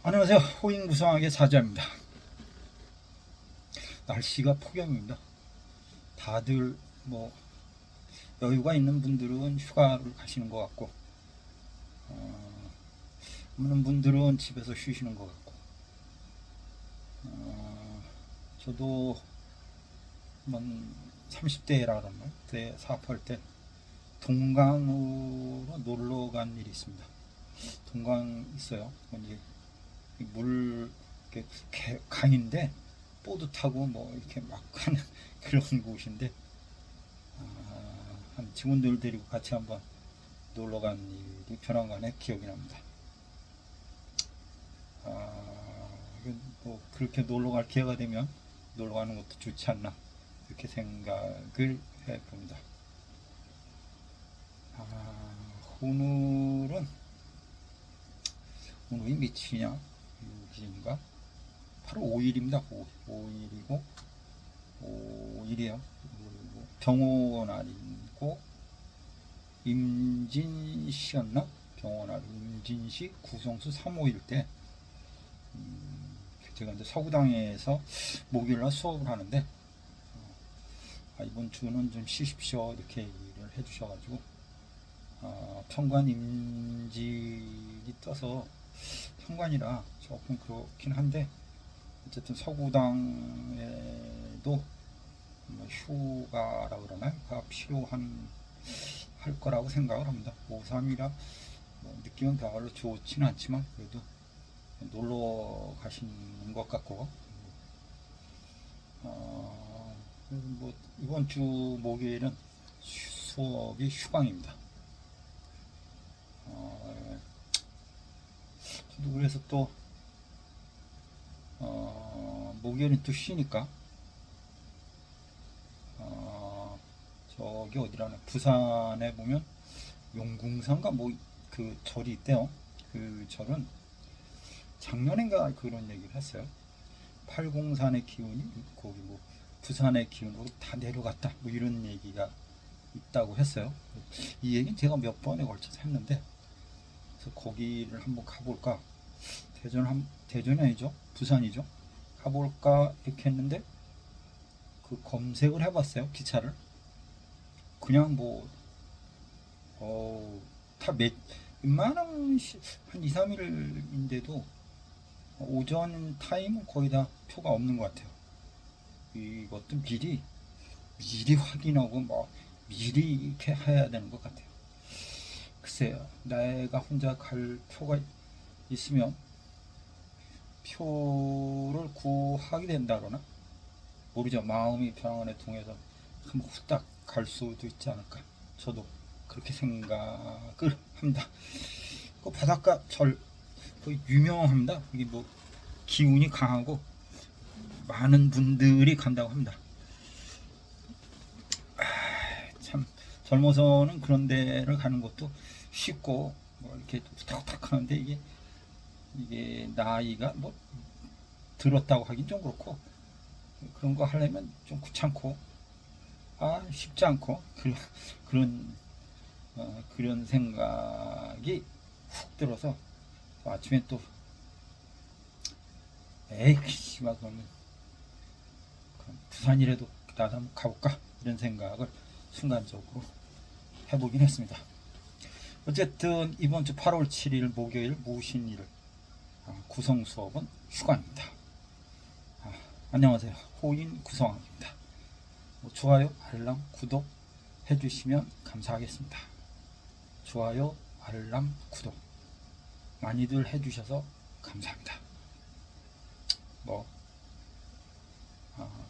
안녕하세요. 호잉무성하게 사자입니다. 날씨가 폭염입니다. 다들 뭐 여유가 있는 분들은 휴가를 가시는 것 같고, 없는 분들은 집에서 쉬시는 것 같고, 저도 한번 30대라 그러나요? 그때 사업할 때 동강으로 놀러 간 일이 있습니다. 동강 있어요. 이제 물 이렇게 강인데 보드 타고 뭐 이렇게 막 하는 그런 곳인데, 한 직원들 데리고 같이 한번 놀러 간 일이 편안간에 기억이 납니다. 뭐 그렇게 놀러 갈 기회가 되면 놀러 가는 것도 좋지 않나, 이렇게 생각을 해 봅니다. 오늘은 오늘이 며칠이냐? 6일인가? 8월 5일입니다. 5일이고 5일이에요. 병원날이고 임진시였나? 병원날 임진시 구성수 3호일 때, 제가 이제 서구당에서 목요일날 수업을 하는데, 이번 주는 좀 쉬십시오 이렇게 얘기를 해주셔가지고, 평관 임직이 떠서 평관이라 조금 그렇긴 한데, 어쨌든 서구당에도 뭐 휴가라 그러나요? 가 필요한 할 거라고 생각을 합니다. 5.3이라 뭐 느낌은 별로 좋지는 않지만 그래도 놀러 가시는 것 같고, 뭐 이번 주 목요일은 수업이 휴강입니다. 저도 그래서 또 목요일은 또 쉬니까, 저기 어디라나 부산에 보면 용궁산가 뭐 그 절이 있대요. 그 절은 작년인가 그런 얘기를 했어요. 팔공산의 기운이 거기 뭐 부산의 기운으로 다 내려갔다 뭐 이런 얘기가 있다고 했어요. 이 얘기는 제가 몇 번에 걸쳐서 했는데, 그래서 거기를 한번 가볼까, 대전이 아니죠, 부산이죠, 가볼까 이렇게 했는데, 그 검색을 해봤어요, 기차를. 그냥 뭐 다 웬만한 한 2, 3일인데도 오전 타임은 거의 다 표가 없는 것 같아요. 이것도 미리 확인하고 뭐 미리 이렇게 해야 되는 것 같아요. 글쎄요, 내가 혼자 갈 표가 있으면 표를 구하게 된다거나 모르죠. 마음이 평안에 통해서 한번 후딱 갈 수도 있지 않을까. 저도 그렇게 생각을 합니다. 그 바닷가 절 유명합니다. 이게 뭐 기운이 강하고 많은 분들이 간다고 합니다. 참 젊어서는 그런 데를 가는 것도 쉽고 뭐 이렇게 탁탁 하는데, 이게 나이가 뭐 들었다고 하긴 좀 그렇고, 그런 거 하려면 좀 귀찮고 쉽지 않고, 그런 생각이 훅 들어서 아침에 또 에이 씨발 그러면 부산이라도 나도 한번 가볼까 이런 생각을 순간적으로 해보긴 했습니다. 어쨌든 이번 주 8월 7일 목요일 무신일 구성 수업은 휴관입니다. 안녕하세요, 호인 구성학입니다. 좋아요, 알람, 구독 해주시면 감사하겠습니다. 좋아요, 알람, 구독 많이들 해주셔서 감사합니다.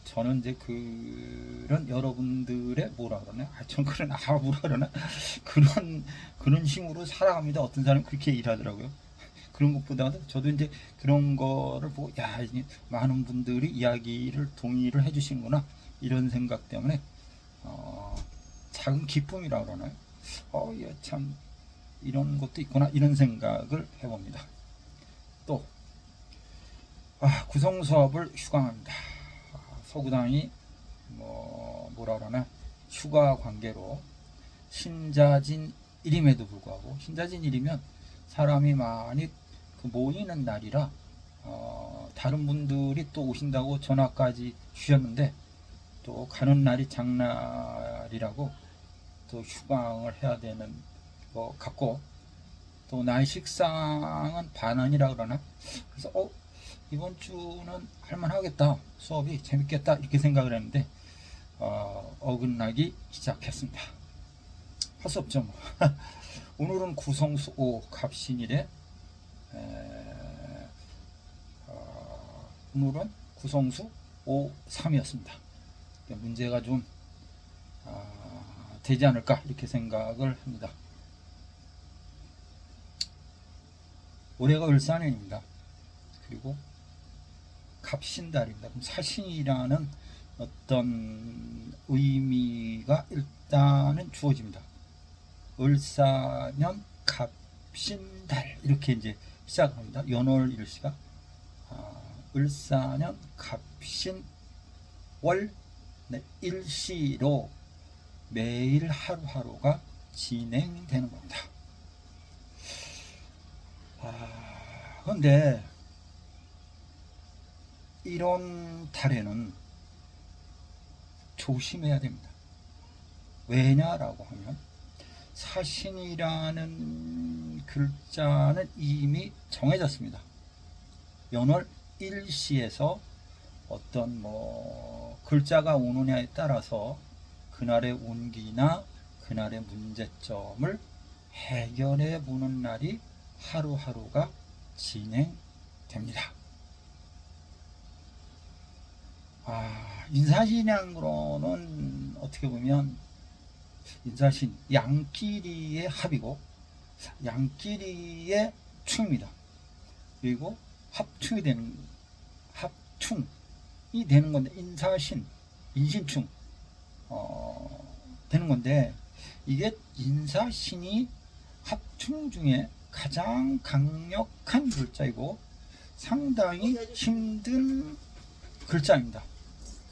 저는 이제 그런 여러분들의 뭐라 그러나, 전 뭐라 그러나 그런 힘으로 살아갑니다. 어떤 사람은 그렇게 일하더라고요. 그런 것보다도 저도 이제 그런 거를 보고, 이제 많은 분들이 이야기를 동의를 해주시는구나 이런 생각 때문에 작은 기쁨이라 그러나요? 참 이런 것도 있구나 이런 생각을 해봅니다. 또 구성 수업을 휴강합니다. 서구당이 뭐라 그러나 휴가 관계로 신자진 일임에도 불구하고, 신자진 일이면 사람이 많이 모이는 날이라 다른 분들이 또 오신다고 전화까지 주셨는데 또 가는 날이 장날이라고 또 휴강을 해야 되는 것 같고 또 날식상은 반환이라 그러나 그래서 이번 주는 할만하겠다 수업이 재밌겠다 이렇게 생각을 했는데 어긋나기 시작했습니다. 할 수 없죠 뭐. 오늘은 구성수 5 갑신일에 오늘은 구성수 5, 3이었습니다. 문제가 좀 되지 않을까 이렇게 생각을 합니다. 올해가 을사년입니다. 그리고 갑신달입니다. 그럼 사신이라는 어떤 의미가 일단은 주어집니다. 을사년 갑신달 이렇게 이제 시작합니다. 연월일시가 을사년 갑신월 일시로 매일 하루하루가 진행되는 겁니다. 그런데 이런 달에는 조심해야 됩니다. 왜냐라고 하면 사신이라는 글자는 이미 정해졌습니다. 연월 일시에서 어떤 글자가 오느냐에 따라서 그날의 운기나 그날의 문제점을 해결해 보는 날이 하루하루가 진행됩니다. 인사신양으로는 어떻게 보면 인사신 양끼리의 합이고 양끼리의 충입니다. 그리고 합충이 되는 건데 인사신 인신충 되는 건데 이게 인사신이 합충 중에 가장 강력한 글자이고 상당히 힘든 글자입니다.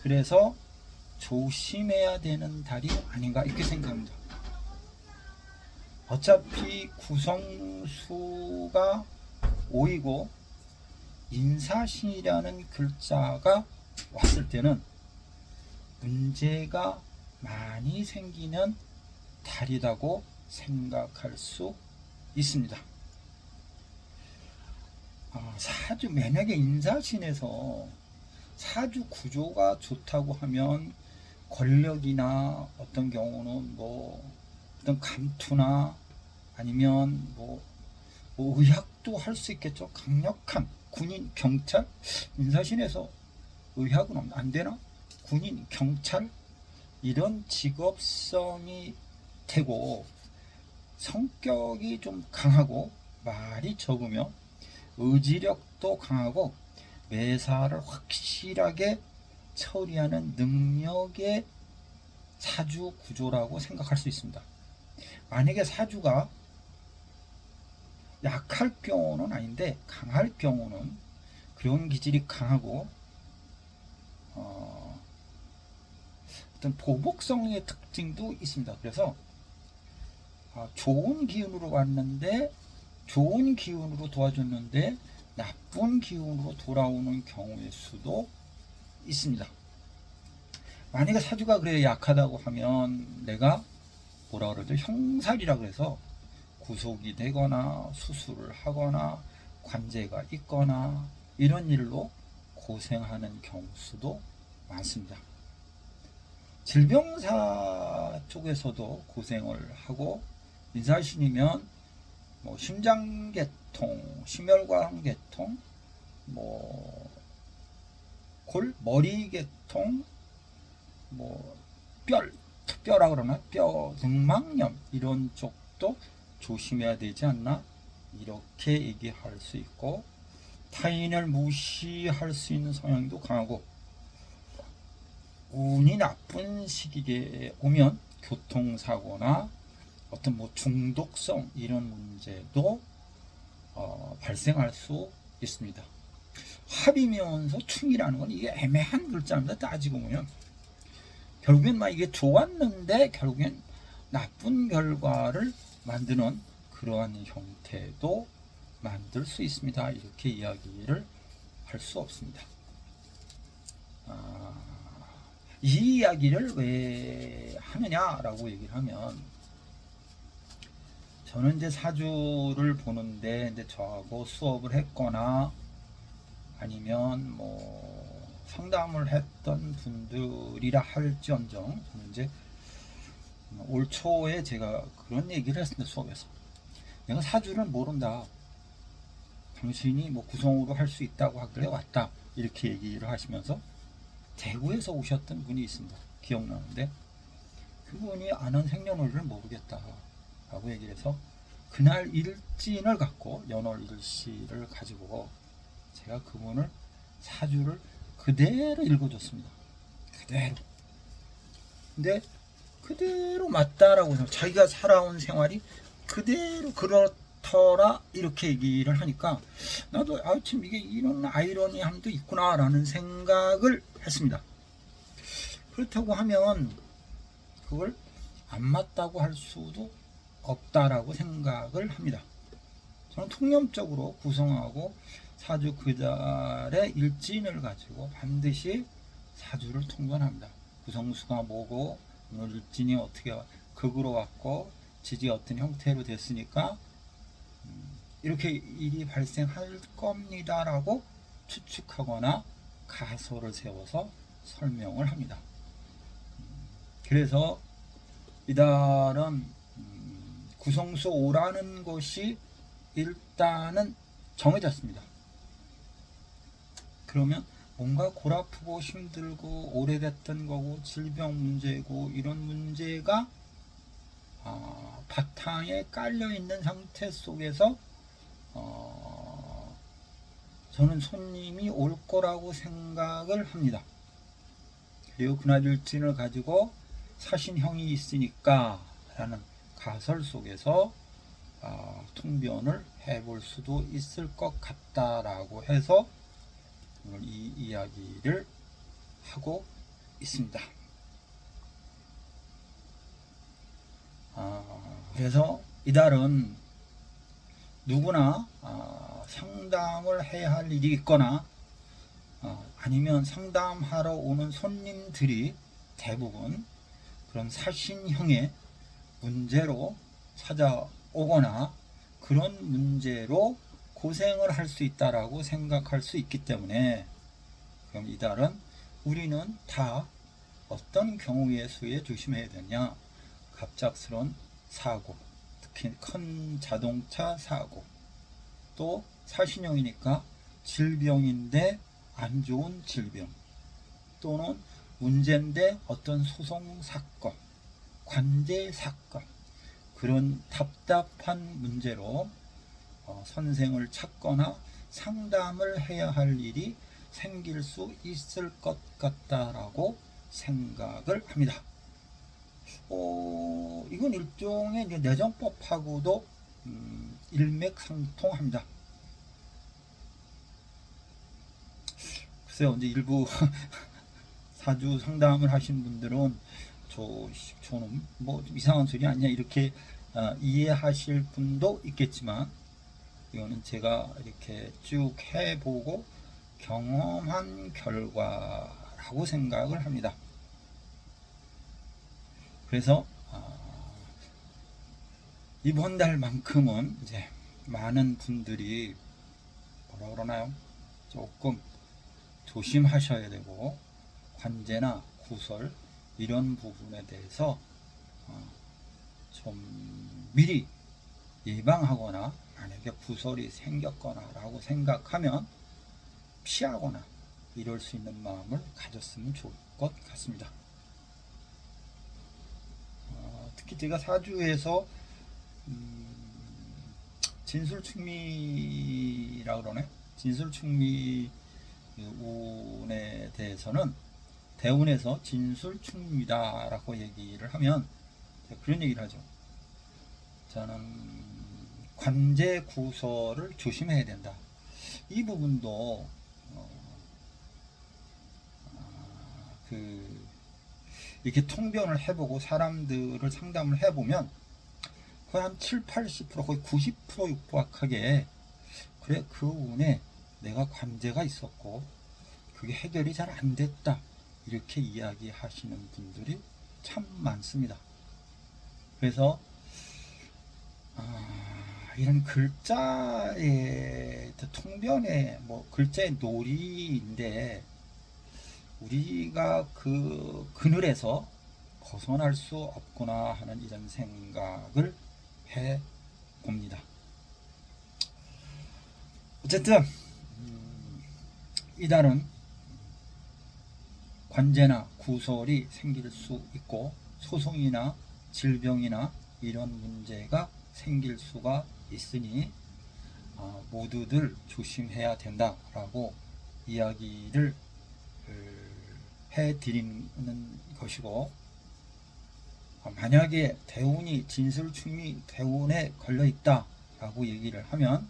그래서 조심해야 되는 달이 아닌가 이렇게 생각합니다. 어차피 구성수가 5이고 인사신이라는 글자가 왔을 때는 문제가 많이 생기는 달이라고 생각할 수 있습니다. 사주 만약에 인사신에서 사주 구조가 좋다고 하면 권력이나 어떤 경우는 어떤 감투나 아니면 의학도 할 수 있겠죠. 강력한 군인, 경찰, 인사신에서 의학은 안 되나? 군인, 경찰 이런 직업성이 되고 성격이 좀 강하고 말이 적으며 의지력도 강하고 매사를 확실하게 처리하는 능력의 사주 구조라고 생각할 수 있습니다. 만약에 사주가 약할 경우는 아닌데 강할 경우는 그런 기질이 강하고 어떤 보복성의 특징도 있습니다. 그래서 좋은 기운으로 왔는데 좋은 기운으로 도와줬는데 나쁜 기운으로 돌아오는 경우의 수도 있습니다. 만약에 사주가 그래 약하다고 하면 내가 뭐라 그러죠? 형살이라 그래서 구속이 되거나 수술을 하거나 관제가 있거나 이런 일로 고생하는 경우도 많습니다. 질병사 쪽에서도 고생을 하고 인사신이면 심장계통, 심혈관계통, 머리계통, 뼈라 그러나 뼈 등막염 이런 쪽도 조심해야 되지 않나 이렇게 얘기할 수 있고 타인을 무시할 수 있는 성향도 강하고 운이 나쁜 시기에 오면 교통사고나 어떤 중독성 이런 문제도 발생할 수 있습니다. 합이면서 충이라는 건 이게 애매한 글자입니다. 따지고 보면 결국엔 이게 좋았는데 결국엔 나쁜 결과를 만드는 그러한 형태도 만들 수 있습니다. 이렇게 이야기를 할 수 없습니다. 이 이야기를 왜 하느냐라고 얘기를 하면, 저는 이제 사주를 보는데 이제 저하고 수업을 했거나 아니면 뭐 상담을 했던 분들이라 할지언정, 저는 이제 올 초에 제가 그런 얘기를 했습니다. 수업에서 내가 사주를 모른다, 당신이 뭐 구성으로 할 수 있다고 하길래 왔다, 이렇게 얘기를 하시면서 대구에서 오셨던 분이 있습니다. 기억나는데 그분이 아는 생년월일을 모르겠다 라고 얘기를 해서, 그날 일진을 갖고 연월 일시를 가지고 제가 그분을 사주를 그대로 읽어줬습니다. 그대로. 근데 그대로 맞다라고 해서 자기가 살아온 생활이 그대로 그렇더라 이렇게 얘기를 하니까, 나도 참 이게 이런 아이러니함도 있구나 라는 생각을 했습니다. 그렇다고 하면 그걸 안 맞다고 할 수도 없다라고 생각을 합니다. 저는 통념적으로 구성하고 사주 그 달의 일진을 가지고 반드시 사주를 통변합니다. 구성수가 뭐고 오늘 일진이 어떻게 극으로 왔고 지지 어떤 형태로 됐으니까 이렇게 일이 발생할 겁니다 라고 추측하거나 가설을 세워서 설명을 합니다. 그래서 이달은 구성수 5라는 것이 일단은 정해졌습니다. 그러면 뭔가 골아프고 힘들고 오래됐던 거고 질병 문제고 이런 문제가 바탕에 깔려 있는 상태 속에서 저는 손님이 올 거라고 생각을 합니다. 그리고 그날 일진을 가지고 사신형이 있으니까 라는 가설 속에서 통변을 해볼 수도 있을 것 같다라고 해서 오늘 이 이야기를 하고 있습니다. 그래서 이달은 누구나 상담을 해야 할 일이 있거나 아니면 상담하러 오는 손님들이 대부분 그런 사신형의 문제로 찾아오거나 그런 문제로 고생을 할 수 있다라고 생각할 수 있기 때문에, 그럼 이달은 우리는 다 어떤 경우의 수에 조심해야 되냐, 갑작스러운 사고, 특히 큰 자동차 사고, 또 사신형이니까 질병인데 안 좋은 질병, 또는 문제인데 어떤 소송 사건, 관제 사건, 그런 답답한 문제로 선생을 찾거나 상담을 해야 할 일이 생길 수 있을 것 같다라고 생각을 합니다. 이건 일종의 내정법하고도 일맥상통합니다. 글쎄요, 이제 일부 사주 상담을 하신 분들은 저는 뭐 이상한 소리 아니냐 이렇게 이해하실 분도 있겠지만, 이거는 제가 이렇게 쭉 해보고 경험한 결과라고 생각을 합니다. 그래서 이번 달만큼은 이제 많은 분들이 뭐라 그러나요? 조금 조심하셔야 되고, 관제나 구설 이런 부분에 대해서 좀 미리 예방하거나, 만약에 구설이 생겼거나 라고 생각하면 피하거나 이럴 수 있는 마음을 가졌으면 좋을 것 같습니다. 특히 제가 사주에서 진술충미라 그러네. 진술충미 운에 대해서는 대운에서 진술충미다 라고 얘기를 하면 그런 얘기를 하죠. 저는 관제 구설을 조심해야 된다. 이 부분도 이렇게 통변을 해보고 사람들을 상담을 해보면 거의 한 7, 80% 거의 90% 육박하게, 그래 그 운에 내가 관제가 있었고 그게 해결이 잘 안 됐다, 이렇게 이야기하시는 분들이 참 많습니다. 그래서 이런 글자의 통변의 뭐 글자의 놀이인데 우리가 그 그늘에서 벗어날 수 없구나 하는 이런 생각을 해 봅니다. 어쨌든 이달은 관제나 구설이 생길 수 있고 소송이나 질병이나 이런 문제가 생길 수가 있으니 모두들 조심해야 된다라고 이야기를 해드리는 것이고, 만약에 대운이 진술충이 대운에 걸려 있다라고 얘기를 하면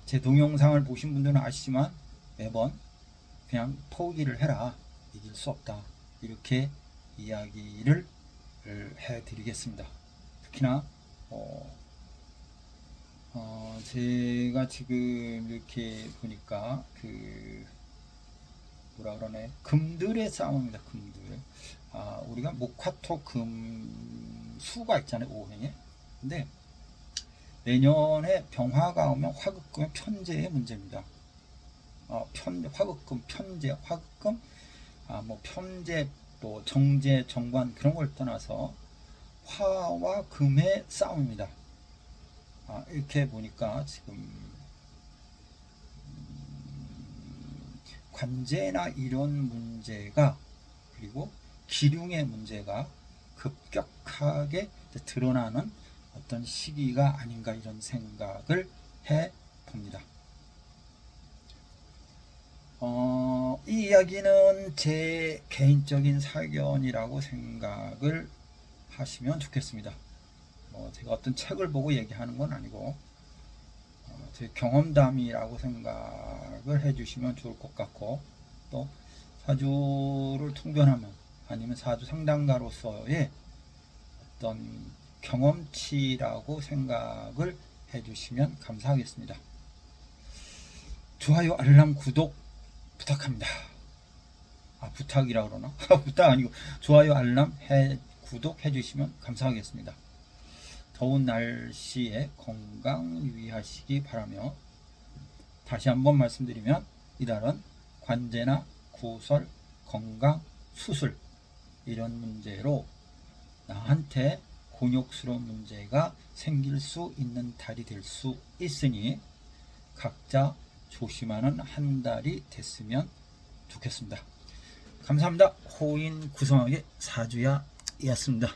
제 동영상을 보신 분들은 아시지만 매번 그냥 포기를 해라, 이길 수 없다, 이렇게 이야기를 해드리겠습니다. 특히나 제가 지금 이렇게 보니까 뭐라 그러네, 금들의 싸움입니다. 금들. 우리가 목화토 금수가 있잖아요, 오행에. 근데 내년에 병화가 오면 화극금의 편제의 문제입니다. 화극금, 편제, 화극금, 뭐 편제, 또 정제, 정관, 그런 걸 떠나서 화와 금의 싸움입니다. 이렇게 보니까 지금 관제나 이런 문제가, 그리고 기륭의 문제가 급격하게 드러나는 어떤 시기가 아닌가, 이런 생각을 해 봅니다. 이 이야기는 제 개인적인 사견이라고 생각을 하시면 좋겠습니다. 제가 어떤 책을 보고 얘기하는 건 아니고 제 경험담이라고 생각을 해주시면 좋을 것 같고, 또 사주를 통변하면, 아니면 사주 상담가로서의 어떤 경험치라고 생각을 해주시면 감사하겠습니다. 좋아요, 알람, 구독 부탁합니다. 부탁이라 그러나? 부탁 아니고 좋아요, 알람, 구독해 주시면 감사하겠습니다. 더운 날씨에 건강 유의하시기 바라며, 다시 한번 말씀드리면 이달은 관제나 구설, 건강, 수술, 이런 문제로 나한테 곤욕스러운 문제가 생길 수 있는 달이 될 수 있으니 각자 조심하는 한 달이 됐으면 좋겠습니다. 감사합니다. 호인 구성하게 사주야였습니다.